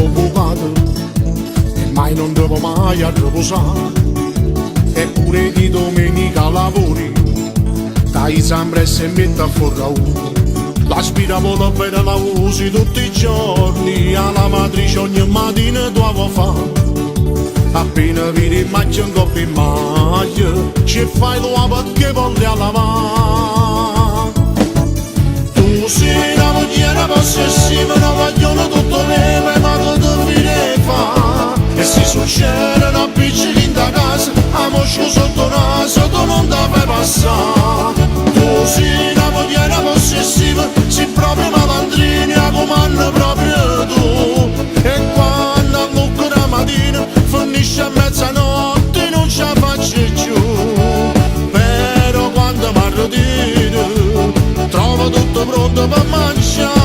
bucato e mai non devo mai a riposare. Eppure di domenica lavori, dai sempre se mette a forra. L'aspirapolvere per la usi tutti i giorni, alla matrice ogni mattina devo fare. Appena vedi in macchia un coppio in maglia, ci fai l'uomo perché voglio a lavare. Tu sei una mogliera possessiva, una vogliono tutto neve, ma che devi fare? E se succede una piccola in da casa, a moscio sotto naso, tu non ti fai passare. Tu sei una mogliera possessiva, sei proprio malandrina, comanda proprio tu. E quando ammucco la mattina, finisce a mezzanotte, non ce la faccio più. Però quando mi arrotino, trovo tutto pronto per mangiare.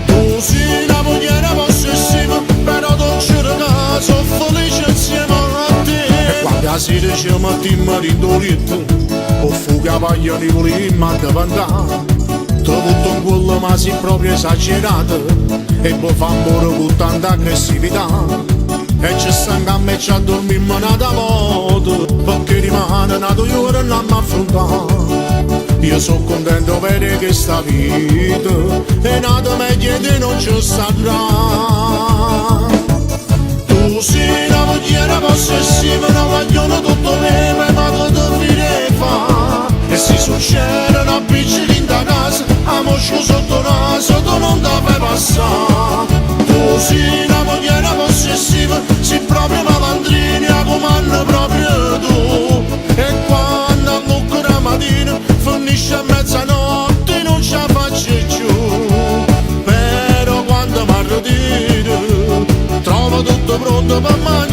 Tu sei una mogliera possessiva, però non ci regalo, sono felice insieme a te. E quando la sera ci mettiamo rindolito, o fuga paglia di volimmo a diventare. Ti butto in quello ma sei proprio esagerato, e poi fa amore con tanta aggressività. E ci stanno a me, ci addormiamo una volta, perché rimane nato io e non mi affrontare. Io sono contento di vedere che sta vita è nata meglio di non ci sarà. Tu sei una mogliera possessiva, una vogliono tutto neve, ma che devi fare? E se succede una piccola in da casa, a moscio sotto naso, tu non ti fai passare. Tu sei una mogliera possessiva, sei proprio malandrina, comanda proprio tu. E quando ammucco la mattina, finisce a mezzanotte, non ce la faccio più. Però quando mi arrotino, trovo tutto pronto per mangiare.